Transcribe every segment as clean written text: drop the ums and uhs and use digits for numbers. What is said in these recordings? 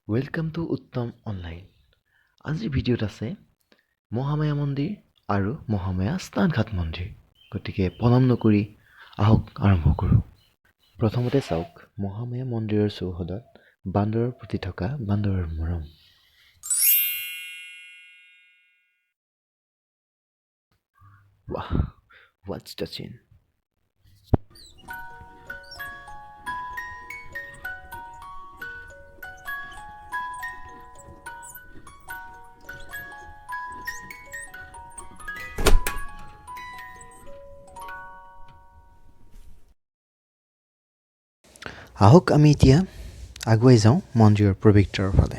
Welcome to Uttam online. আজিৰ ভিডিঅ'ত আছে মহামায়া মন্দিৰ আৰু মহামায়া স্নানঘাট মন্দিৰ। গতিকে পলম নকৰি আহক আৰম্ভ কৰোঁ। প্ৰথমতে চাওক মহামায়া মন্দিৰৰ চৌহদত বান্দৰৰ প্ৰতি থকা বান্দৰৰ মৰম। ৱাহ, হোৱাটছ টাচিং। আহক আমি এতিয়া আগুৱাই যাওঁ মন্দিৰৰ প্ৰৱেশদ্বাৰৰ ফালে।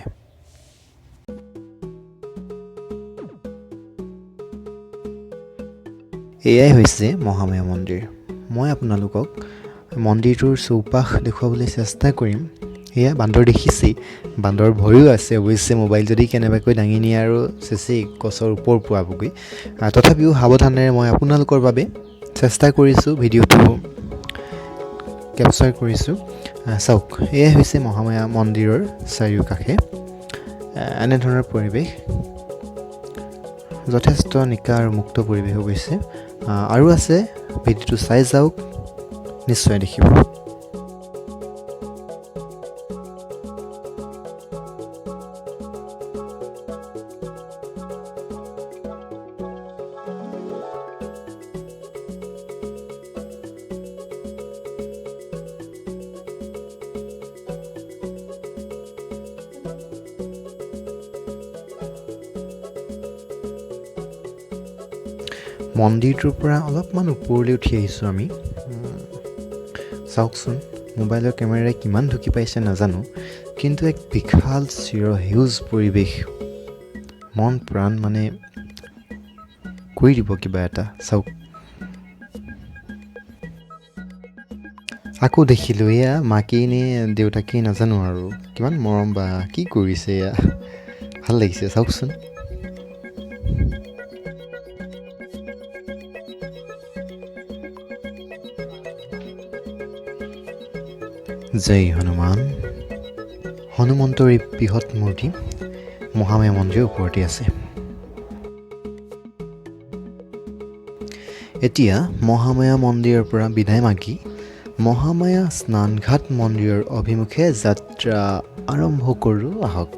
এয়াই হৈছে মহামায়া মন্দিৰ। মই আপোনালোকক মন্দিৰটোৰ চৌপাশ দেখুৱাবলৈ চেষ্টা কৰিম। এয়া বান্দৰ দেখিছেই, বান্দৰ ভয়ো আছে অৱশ্যে। মোবাইল যদি কেনেবাকৈ দাঙি নিয়ে আৰু চেচেই গছৰ ওপৰ পোৱাবগৈ। তথাপিও সাৱধানেৰে মই আপোনালোকৰ বাবে চেষ্টা কৰিছোঁ, ভিডিঅ'টো কেপচাৰ কৰিছোঁ। চাওক, এয়াই হৈছে মহামায়া মন্দিৰৰ চাৰিওকাষে এনেধৰণৰ পৰিৱেশ। যথেষ্ট নিকা আৰু মুক্ত পৰিৱেশ অৱশ্যে। আৰু আছে, ভিডিঅ'টো চাই যাওক, নিশ্চয় দেখিব। মন্দিৰটোৰ পৰা অলপমান ওপৰলৈ উঠি আহিছোঁ আমি। চাওকচোন, মোবাইলৰ কেমেৰাই কিমান ঢুকি পাইছে নাজানো, কিন্তু এক বিশাল চিৰসেউজ পৰিৱেশ। মন প্ৰাণ মানে কৰি দিব কিবা এটা। চাওক, আকৌ দেখিলোঁ এয়া মাকেই নে দেউতাকেই নাজানো আৰু কিমান মৰম বা কি কৰিছে এয়া, ভাল লাগিছে চাওকচোন। জয় হনুমান। হনুমন্তৰ এই বৃহৎ মূৰ্তি মহামায়া মন্দিৰৰ ওপৰতে আছে। এতিয়া মহামায়া মন্দিৰৰ পৰা বিদায় মাগি মহামায়া স্নানঘাট মন্দিৰৰ অভিমুখে যাত্ৰা আৰম্ভ কৰোঁ। আহক।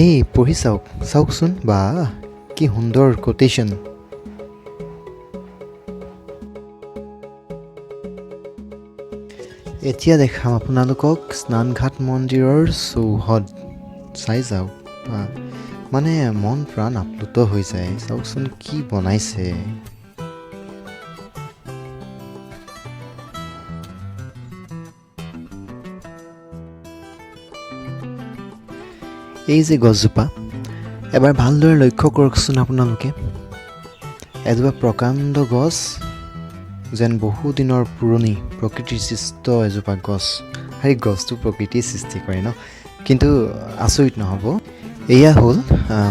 এই পঢ়ি চাওক, চাওকচোন, বা কি সুন্দৰ কোটেশ্যন। এতিয়া দেখাম আপোনালোকক স্নানঘাট মন্দিৰৰ চৌহদ। চাই যাওক, বা মানে মন প্ৰাণ আপ্লুত হৈ যায়। চাওকচোন কি বনাইছে। এই যে গছজোপা, এবাৰ ভালদৰে লক্ষ্য কৰকচোন আপোনালোকে। এজোপা প্ৰকাণ্ড গছ, যেন বহুদিনৰ পুৰণি প্ৰকৃতিৰ সৃষ্ট এজোপা গছ। সেই গছটো প্ৰকৃতিয়ে সৃষ্টি কৰে ন, কিন্তু আচৰিত নহ'ব, এয়া হ'ল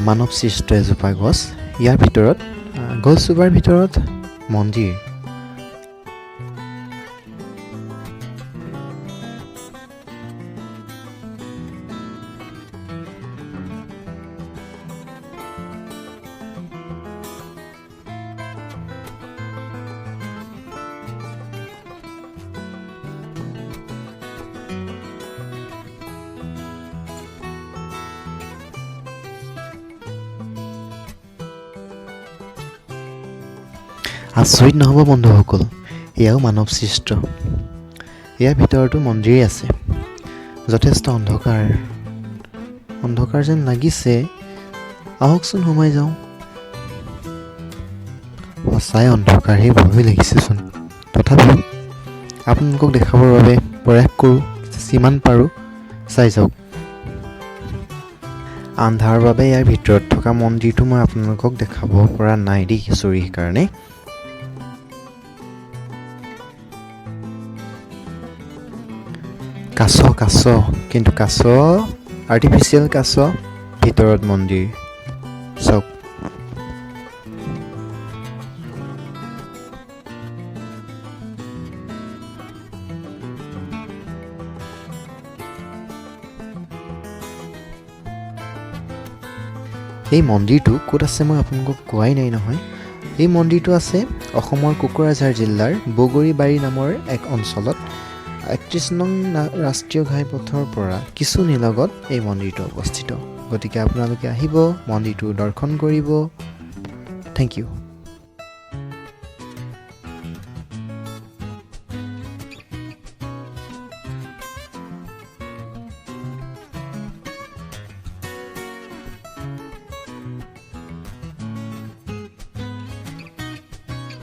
মানৱ সৃষ্ট এজোপা গছ। ইয়াৰ ভিতৰত গছজোপাৰ ভিতৰত মন্দিৰ। আচৰিত নহ'ব বন্ধুসকল, এয়াও মানৱ সৃষ্ট। ইয়াৰ ভিতৰতো মন্দিৰেই আছে। যথেষ্ট অন্ধকাৰ অন্ধকাৰ যেন লাগিছে। আহকচোন সোমাই যাওঁ। সঁচাই অন্ধকাৰহে ভয় লাগিছেচোন। তথাপিও আপোনালোকক দেখাবৰ বাবে প্ৰয়াস কৰোঁ, যিমান পাৰোঁ চাই যাওক। আন্ধাৰ বাবে ইয়াৰ ভিতৰত থকা মন্দিৰটো মই আপোনালোকক দেখাব পৰা নাই দেই, চুৰিৰ কাৰণে। কাছ, কিন্তু কাছ আৰ্টিফিচিয়েল কাছ, ভিতৰত মন্দিৰ। চাওক। এই মন্দিৰটো ক'ত আছে মই আপোনালোকক কোৱাই নাই নহয়। এই মন্দিৰটো আছে অসমৰ কোকৰাঝাৰ জিলাৰ বগৰীবাৰী নামৰ এক অঞ্চলত। ৩১ নং ৰাষ্ট্ৰীয় ঘাইপথৰ পৰা কিছু নিলগত এই মন্দিৰটো অৱস্থিত। গতিকে আপোনালোকে আহিব, মন্দিৰটো দৰ্শন কৰিব। Thank U.